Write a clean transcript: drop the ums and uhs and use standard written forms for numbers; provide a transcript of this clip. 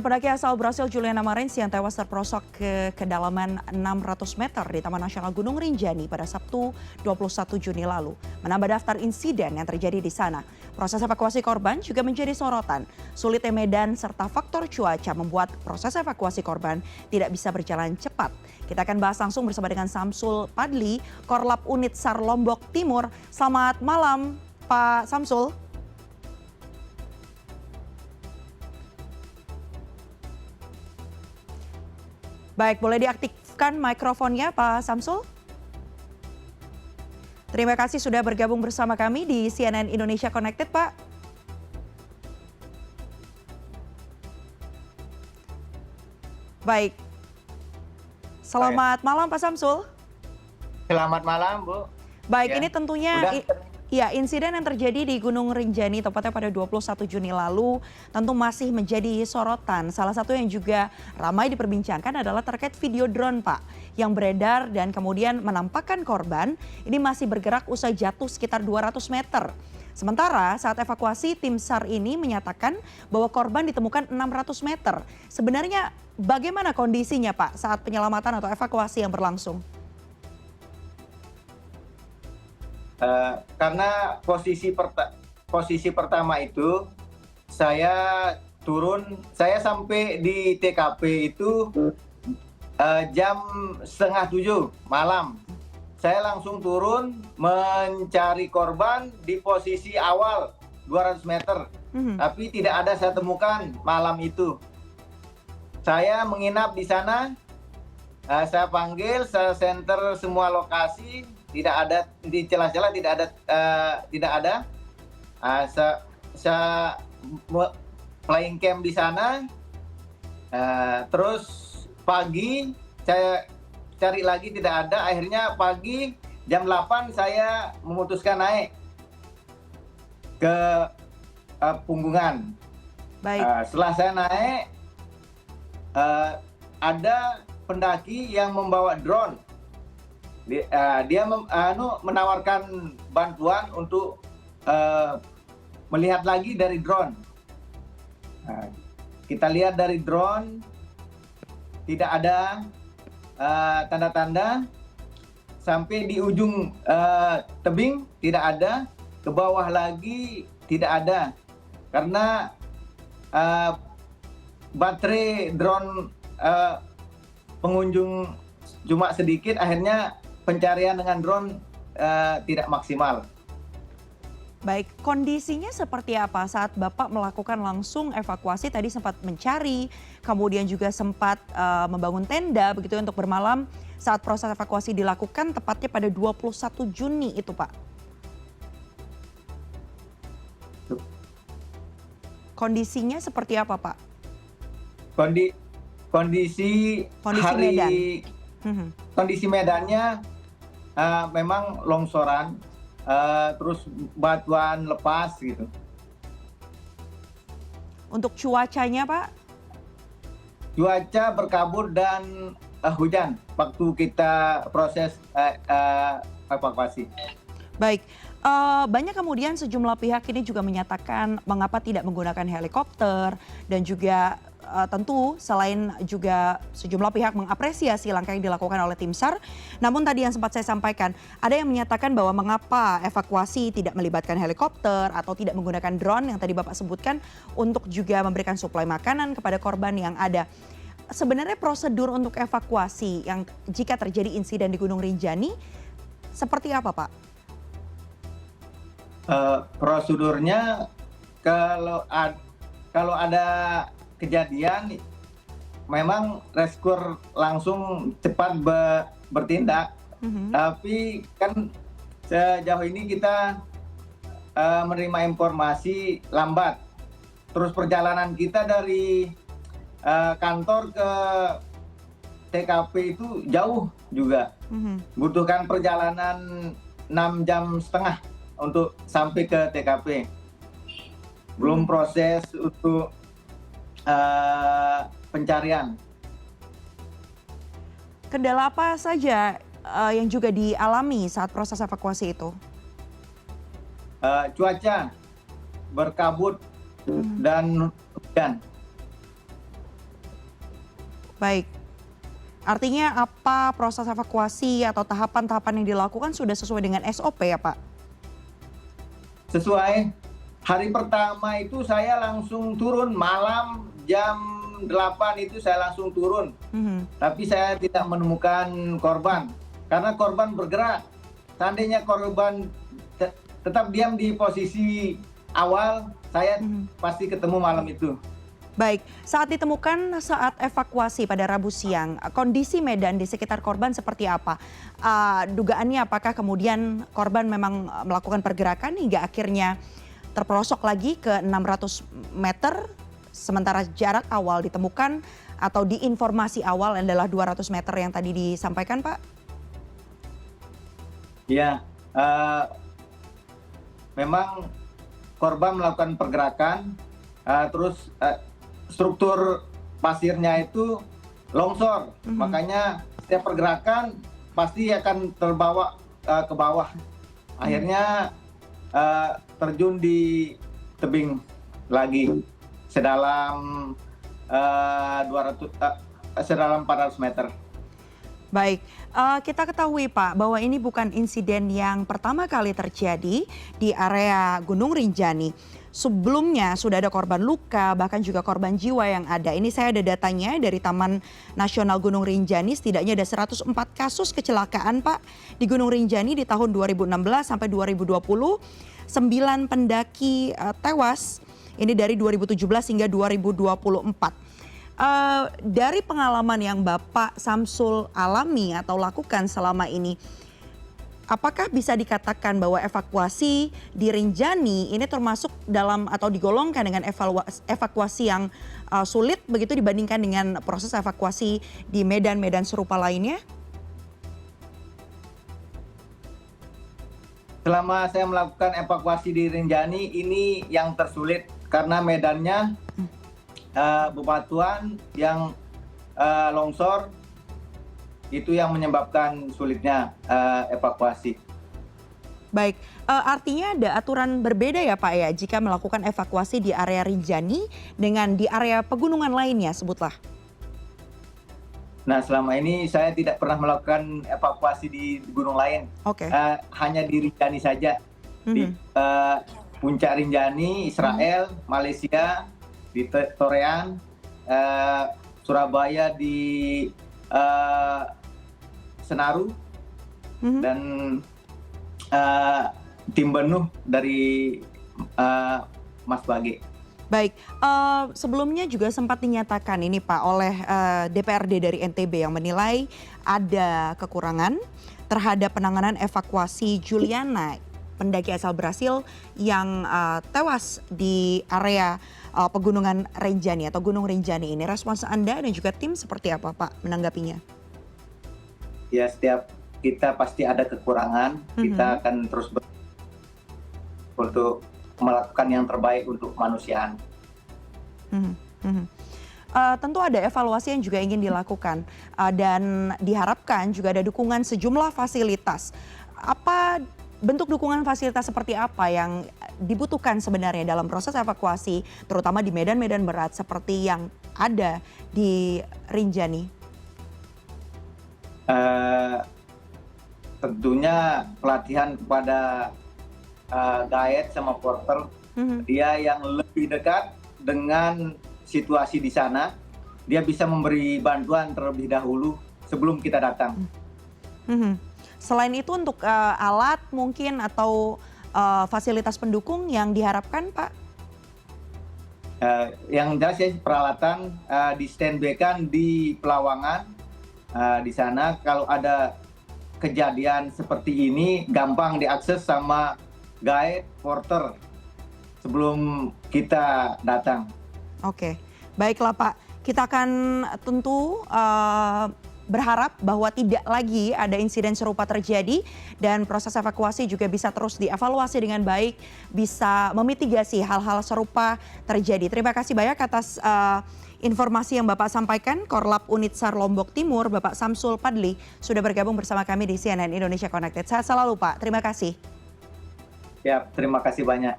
Pendaki asal Brasil Juliana Marins yang tewas terperosok ke kedalaman 600 meter di Taman Nasional Gunung Rinjani pada Sabtu 21 Juni lalu menambah daftar insiden yang terjadi di sana. Proses evakuasi korban juga menjadi sorotan. Sulitnya medan serta faktor cuaca membuat proses evakuasi korban tidak bisa berjalan cepat. Kita akan bahas langsung bersama dengan Samsul Padli, Korlap Unit SAR Lombok Timur. Selamat malam, Pak Samsul. Baik, boleh diaktifkan mikrofonnya Pak Samsul? Terima kasih sudah bergabung bersama kami di CNN Indonesia Connected, Pak. Baik, selamat malam Pak Samsul. Selamat malam, Bu. Baik, Ya, ini tentunya insiden yang terjadi di Gunung Rinjani tepatnya pada 21 Juni lalu tentu masih menjadi sorotan. Salah satu yang juga ramai diperbincangkan adalah terkait video drone, Pak, yang beredar dan kemudian menampakkan korban ini masih bergerak usai jatuh sekitar 200 meter. Sementara saat evakuasi tim SAR ini menyatakan bahwa korban ditemukan 600 meter. Sebenarnya bagaimana kondisinya, Pak, saat penyelamatan atau evakuasi yang berlangsung? Karena posisi pertama itu saya turun, saya sampai di TKP itu jam setengah 7 malam. Saya langsung turun mencari korban di posisi awal 200 meter. Tapi tidak ada saya temukan malam itu. Saya menginap di sana, saya panggil, saya center semua lokasi. Tidak ada di celah-celah, tidak ada. Saya flying camp di sana. Terus pagi saya cari lagi tidak ada. Akhirnya pagi jam 8 saya memutuskan naik ke Punggungan. Baik. Setelah saya naik, ada pendaki yang membawa drone. Dia menawarkan bantuan untuk melihat lagi dari drone. Kita lihat dari drone, tidak ada tanda-tanda. Sampai di ujung tebing tidak ada, ke bawah lagi tidak ada. Karena baterai drone pengunjung cuma sedikit, akhirnya pencarian dengan drone tidak maksimal. Baik, kondisinya seperti apa saat Bapak melakukan langsung evakuasi? Tadi sempat mencari, kemudian juga sempat membangun tenda begitu untuk bermalam saat proses evakuasi dilakukan tepatnya pada 21 Juni itu, Pak. Kondisinya seperti apa, Pak? Kondisi hari Medan. Kondisi medannya memang longsoran, terus batuan lepas gitu. Untuk cuacanya, Pak? Cuaca berkabut dan hujan waktu kita proses evakuasi. Baik, banyak kemudian sejumlah pihak ini juga menyatakan mengapa tidak menggunakan helikopter dan juga tentu selain juga sejumlah pihak mengapresiasi langkah yang dilakukan oleh tim SAR. Namun tadi yang sempat saya sampaikan, ada yang menyatakan bahwa mengapa evakuasi tidak melibatkan helikopter atau tidak menggunakan drone yang tadi Bapak sebutkan untuk juga memberikan suplai makanan kepada korban yang ada. Sebenarnya prosedur untuk evakuasi yang jika terjadi insiden di Gunung Rinjani seperti apa, Pak? Prosedurnya kalau ada kejadian memang rescue langsung cepat bertindak. Tapi kan sejauh ini kita menerima informasi lambat. Terus perjalanan kita dari kantor ke TKP itu jauh juga. Butuhkan perjalanan 6,5 jam untuk sampai ke TKP. Belum proses untuk pencarian. Kendala apa saja yang juga dialami saat proses evakuasi itu? Cuaca berkabut dan hujan. Baik. Artinya apa proses evakuasi atau tahapan-tahapan yang dilakukan sudah sesuai dengan SOP ya Pak? Sesuai. Hari pertama itu saya langsung turun malam jam 8 itu saya langsung turun. Tapi saya tidak menemukan korban karena korban bergerak. Seandainya korban tetap diam di posisi awal, saya pasti ketemu malam itu. Baik, saat ditemukan saat evakuasi pada Rabu siang, kondisi medan di sekitar korban seperti apa? Dugaannya apakah kemudian korban memang melakukan pergerakan hingga akhirnya terpelosok lagi ke 600 meter, sementara jarak awal ditemukan atau di informasi awal adalah 200 meter yang tadi disampaikan Pak? Ya, memang korban melakukan pergerakan, terus struktur pasirnya itu longsor, makanya setiap pergerakan pasti akan terbawa ke bawah. Akhirnya terjun di tebing lagi sedalam 400 meter. Baik, kita ketahui Pak bahwa ini bukan insiden yang pertama kali terjadi di area Gunung Rinjani. Sebelumnya sudah ada korban luka, bahkan juga korban jiwa yang ada. Ini saya ada datanya dari Taman Nasional Gunung Rinjani, setidaknya ada 104 kasus kecelakaan Pak di Gunung Rinjani di tahun 2016 sampai 2020. 9 pendaki tewas, ini dari 2017 hingga 2024. Dari pengalaman yang Bapak Samsul alami atau lakukan selama ini, apakah bisa dikatakan bahwa evakuasi di Rinjani ini termasuk dalam atau digolongkan dengan evakuasi yang sulit begitu dibandingkan dengan proses evakuasi di medan-medan serupa lainnya? Selama saya melakukan evakuasi di Rinjani ini yang tersulit karena medannya bebatuan yang longsor, itu yang menyebabkan sulitnya evakuasi. Baik, artinya ada aturan berbeda ya Pak ya jika melakukan evakuasi di area Rinjani dengan di area pegunungan lainnya, sebutlah. Nah, selama ini saya tidak pernah melakukan evakuasi di gunung lain. Oke. Hanya di Rinjani saja. Di Puncak Rinjani, Israel, Malaysia, di Torean, Surabaya di Senaru, dan tim Benuh dari Mas Bage. Baik, sebelumnya juga sempat dinyatakan ini Pak oleh DPRD dari NTB yang menilai ada kekurangan terhadap penanganan evakuasi Juliana, pendaki asal Brasil yang tewas di area pegunungan Rinjani atau Gunung Rinjani ini. Respons Anda dan juga tim seperti apa Pak menanggapinya? Ya, setiap kita pasti ada kekurangan, kita akan terus untuk melakukan yang terbaik untuk kemanusiaan. Tentu ada evaluasi yang juga ingin dilakukan dan diharapkan juga ada dukungan sejumlah fasilitas. Apa bentuk dukungan fasilitas seperti apa yang dibutuhkan sebenarnya dalam proses evakuasi, terutama di medan-medan berat seperti yang ada di Rinjani? Tentunya pelatihan kepada guide sama porter, dia yang lebih dekat dengan situasi di sana, dia bisa memberi bantuan terlebih dahulu sebelum kita datang. Selain itu untuk alat mungkin atau fasilitas pendukung yang diharapkan Pak? Yang jelas ya peralatan di standby-kan di Pelawangan, di sana kalau ada kejadian seperti ini gampang diakses sama guide, porter sebelum kita datang. Oke, baiklah Pak. Kita akan tentu berharap bahwa tidak lagi ada insiden serupa terjadi dan proses evakuasi juga bisa terus dievaluasi dengan baik, bisa memitigasi hal-hal serupa terjadi. Terima kasih banyak atas informasi yang Bapak sampaikan. Korlap Unit SAR Lombok Timur, Bapak Samsul Padli, sudah bergabung bersama kami di CNN Indonesia Connected. Sehat selalu Pak, terima kasih. Ya, terima kasih banyak.